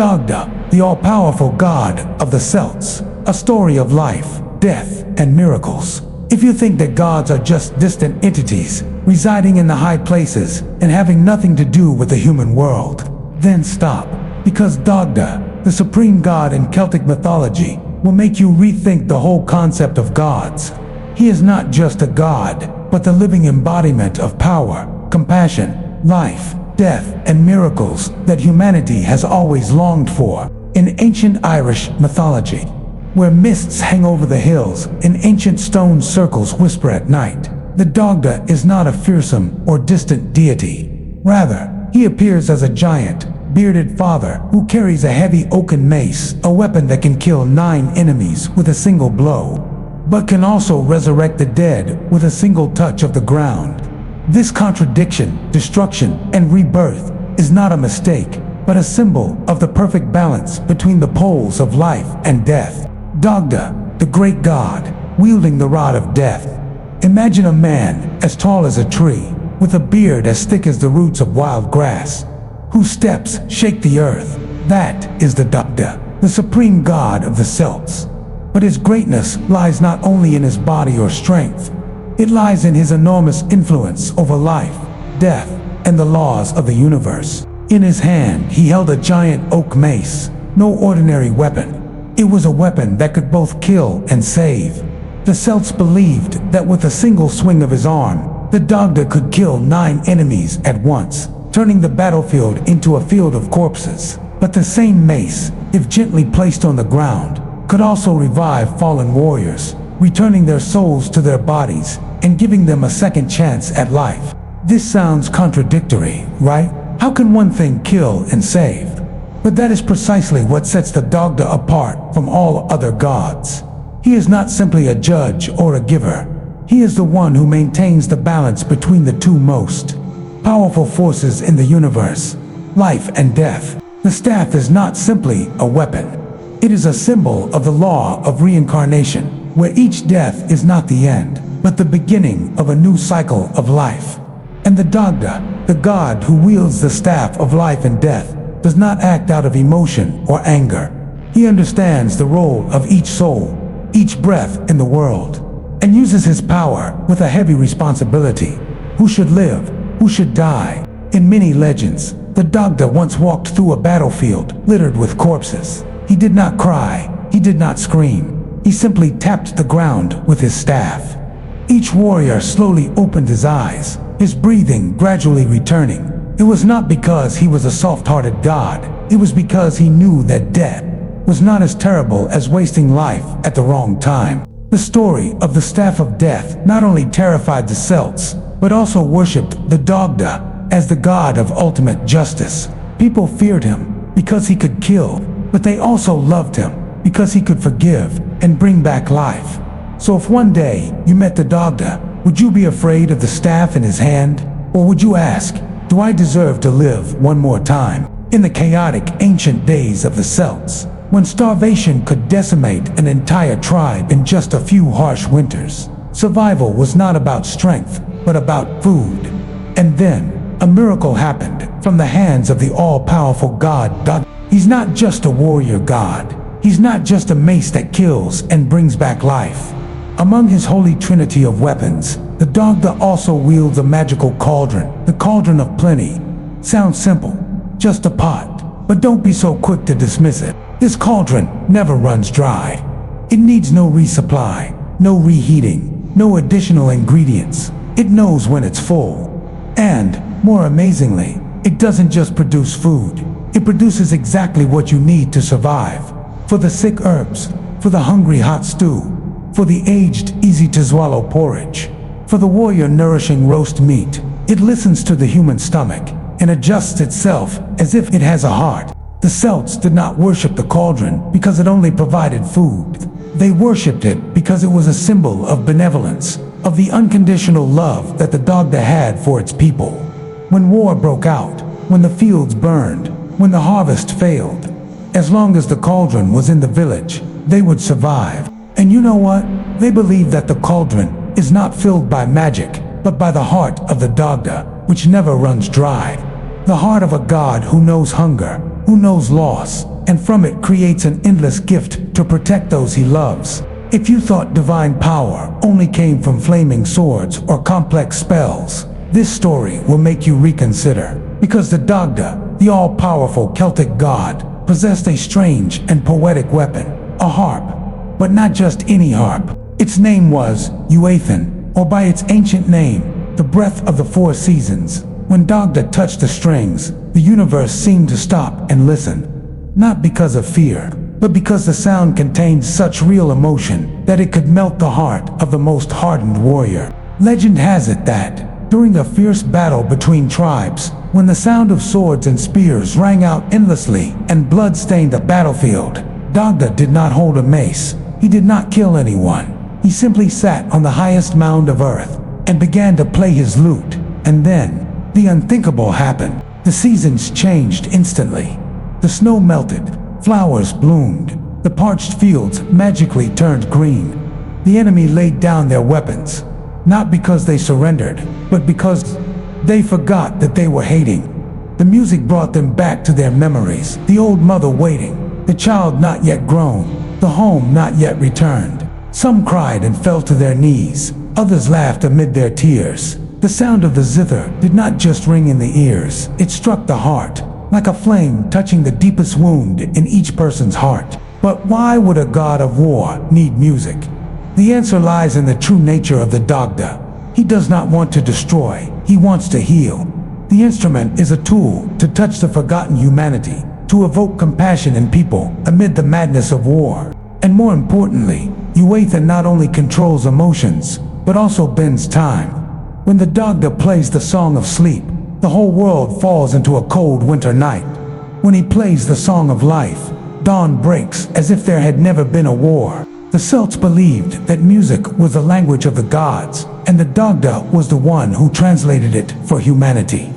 Dagda, the all-powerful god of the Celts, a story of life, death, and miracles. If you think that gods are just distant entities, residing in the high places and having nothing to do with the human world, then stop. Because Dagda, the supreme god in Celtic mythology, will make you rethink the whole concept of gods. He is not just a god, but the living embodiment of power, compassion, life, death, and miracles that humanity has always longed for. In ancient Irish mythology, where mists hang over the hills and ancient stone circles whisper at night, the Dagda is not a fearsome or distant deity. Rather, he appears as a giant, bearded father who carries a heavy oaken mace, a weapon that can kill 9 enemies with a single blow, but can also resurrect the dead with a single touch of the ground. This contradiction, destruction, and rebirth is not a mistake, but a symbol of the perfect balance between the poles of life and death. Dagda, the great god, wielding the rod of death. Imagine a man as tall as a tree, with a beard as thick as the roots of wild grass, whose steps shake the earth. That is the Dagda, the supreme god of the Celts. But his greatness lies not only in his body or strength, it lies in his enormous influence over life, death, and the laws of the universe. In his hand, he held a giant oak mace, no ordinary weapon. It was a weapon that could both kill and save. The Celts believed that with a single swing of his arm, the Dagda could kill 9 enemies at once, turning the battlefield into a field of corpses. But the same mace, if gently placed on the ground, could also revive fallen warriors, returning their souls to their bodies and giving them a second chance at life. This sounds contradictory, right? How can one thing kill and save? But that is precisely what sets the Dagda apart from all other gods. He is not simply a judge or a giver. He is the one who maintains the balance between the two most powerful forces in the universe, life and death. The staff is not simply a weapon. It is a symbol of the law of reincarnation, where each death is not the end, but the beginning of a new cycle of life. And the Dagda, the god who wields the staff of life and death, does not act out of emotion or anger. He understands the role of each soul, each breath in the world, and uses his power with a heavy responsibility. Who should live? Who should die? In many legends, the Dagda once walked through a battlefield littered with corpses. He did not cry, he did not scream. He simply tapped the ground with his staff. Each warrior slowly opened his eyes, his breathing gradually returning. It was not because he was a soft-hearted god. It was because he knew that death was not as terrible as wasting life at the wrong time. The story of the Staff of Death not only terrified the Celts, but also worshipped the Dagda as the god of ultimate justice. People feared him because he could kill, but they also loved him because he could forgive and bring back life. So if one day you met the Dagda, would you be afraid of the staff in his hand? Or would you ask, do I deserve to live one more time? In the chaotic ancient days of the Celts, when starvation could decimate an entire tribe in just a few harsh winters, survival was not about strength, but about food. And then, a miracle happened from the hands of the all-powerful god Dagda. He's not just a warrior god. He's not just a mace that kills and brings back life. Among his holy trinity of weapons, the Dagda also wields a magical cauldron, the cauldron of plenty. Sounds simple, just a pot, but don't be so quick to dismiss it. This cauldron never runs dry. It needs no resupply, no reheating, no additional ingredients. It knows when it's full. And, more amazingly, it doesn't just produce food. It produces exactly what you need to survive. For the sick herbs, for the hungry hot stew, for the aged easy-to-swallow porridge, for the warrior nourishing roast meat. It listens to the human stomach and adjusts itself as if it has a heart. The Celts did not worship the cauldron because it only provided food. They worshipped it because it was a symbol of benevolence, of the unconditional love that the Dagda had for its people. When war broke out, when the fields burned, when the harvest failed, as long as the cauldron was in the village, they would survive. And you know what? They believed that the cauldron is not filled by magic, but by the heart of the Dagda, which never runs dry. The heart of a god who knows hunger, who knows loss, and from it creates an endless gift to protect those he loves. If you thought divine power only came from flaming swords or complex spells, this story will make you reconsider. Because the Dagda, the all-powerful Celtic god, possessed a strange and poetic weapon, a harp. But not just any harp. Its name was Uathan, or by its ancient name, the breath of the four seasons. When Dagda touched the strings, the universe seemed to stop and listen. Not because of fear, but because the sound contained such real emotion that it could melt the heart of the most hardened warrior. Legend has it that, during a fierce battle between tribes, when the sound of swords and spears rang out endlessly and blood stained the battlefield, Dagda did not hold a mace. He did not kill anyone. He simply sat on the highest mound of earth and began to play his lute. And then, the unthinkable happened. The seasons changed instantly. The snow melted, flowers bloomed, the parched fields magically turned green. The enemy laid down their weapons, not because they surrendered, but because they forgot that they were hating. The music brought them back to their memories, the old mother waiting, the child not yet grown, the home not yet returned. Some cried and fell to their knees, others laughed amid their tears. The sound of the zither did not just ring in the ears, it struck the heart, like a flame touching the deepest wound in each person's heart. But why would a god of war need music? The answer lies in the true nature of the Dagda. He does not want to destroy, he wants to heal. The instrument is a tool to touch the forgotten humanity, to evoke compassion in people amid the madness of war. And more importantly, Uathan not only controls emotions, but also bends time. When the Dagda plays the song of sleep, the whole world falls into a cold winter night. When he plays the song of life, dawn breaks as if there had never been a war. The Celts believed that music was the language of the gods, and the Dagda was the one who translated it for humanity.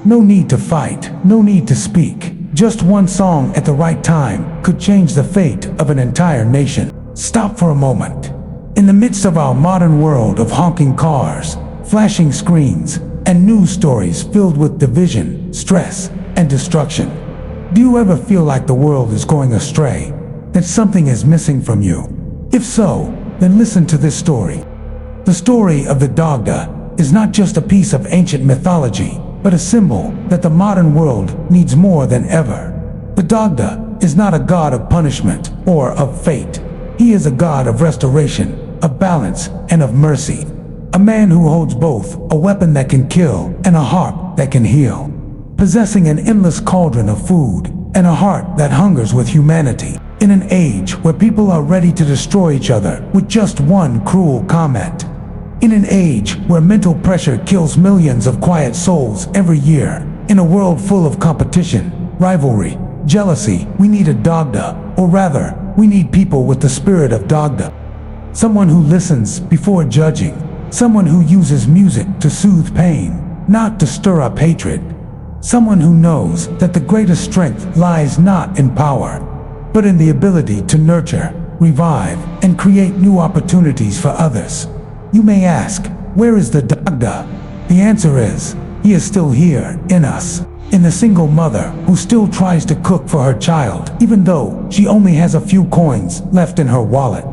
No need to fight, no need to speak. Just one song at the right time could change the fate of an entire nation. Stop for a moment. In the midst of our modern world of honking cars, flashing screens, and news stories filled with division, stress, and destruction, do you ever feel like the world is going astray, that something is missing from you? If so, then listen to this story. The story of the Dagda is not just a piece of ancient mythology, but a symbol that the modern world needs more than ever. The Dagda is not a god of punishment or of fate. He is a god of restoration, of balance, and of mercy. A man who holds both a weapon that can kill and a harp that can heal. Possessing an endless cauldron of food and a heart that hungers with humanity. In an age where people are ready to destroy each other with just one cruel comment. In an age where mental pressure kills millions of quiet souls every year. In a world full of competition, rivalry, jealousy, we need a Dagda, or rather, we need people with the spirit of Dagda. Someone who listens before judging. Someone who uses music to soothe pain, not to stir up hatred. Someone who knows that the greatest strength lies not in power, but in the ability to nurture, revive, and create new opportunities for others. You may ask, where is the Dagda? The answer is, he is still here, in us. In the single mother who still tries to cook for her child, even though she only has a few coins left in her wallet.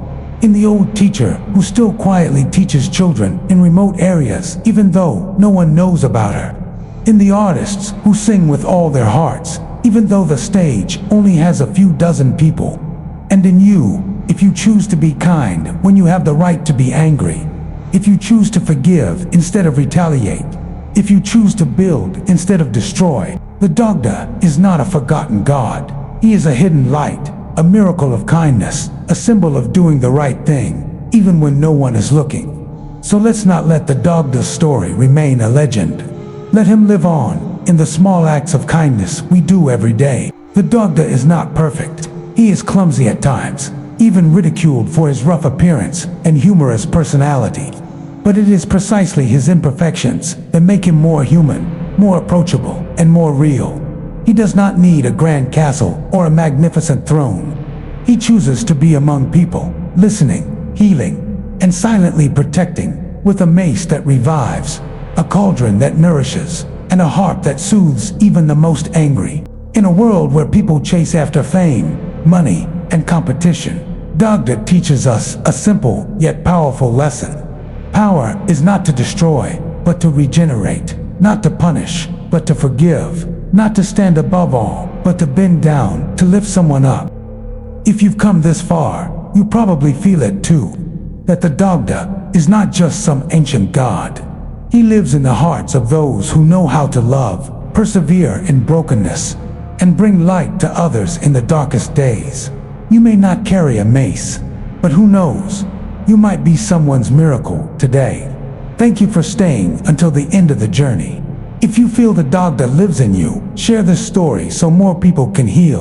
In the old teacher who still quietly teaches children in remote areas, even though no one knows about her. In the artists who sing with all their hearts, even though the stage only has a few dozen people. And in you, if you choose to be kind when you have the right to be angry. If you choose to forgive instead of retaliate. If you choose to build instead of destroy. The Dagda is not a forgotten god. He is a hidden light, a miracle of kindness, a symbol of doing the right thing, even when no one is looking. So let's not let the Dagda's story remain a legend. Let him live on, in the small acts of kindness we do every day. The Dagda is not perfect. He is clumsy at times, even ridiculed for his rough appearance and humorous personality. But it is precisely his imperfections that make him more human, more approachable, and more real. He does not need a grand castle or a magnificent throne. He chooses to be among people, listening, healing, and silently protecting, with a mace that revives, a cauldron that nourishes, and a harp that soothes even the most angry. In a world where people chase after fame, money, and competition, Dagda teaches us a simple yet powerful lesson. Power is not to destroy, but to regenerate, not to punish, but to forgive, not to stand above all, but to bend down, to lift someone up. If you've come this far, you probably feel it too, that the Dagda is not just some ancient god. He lives in the hearts of those who know how to love, persevere in brokenness, and bring light to others in the darkest days. You may not carry a mace, but who knows? You might be someone's miracle today. Thank you for staying until the end of the journey. If you feel the Dagda lives in you, share this story so more people can heal.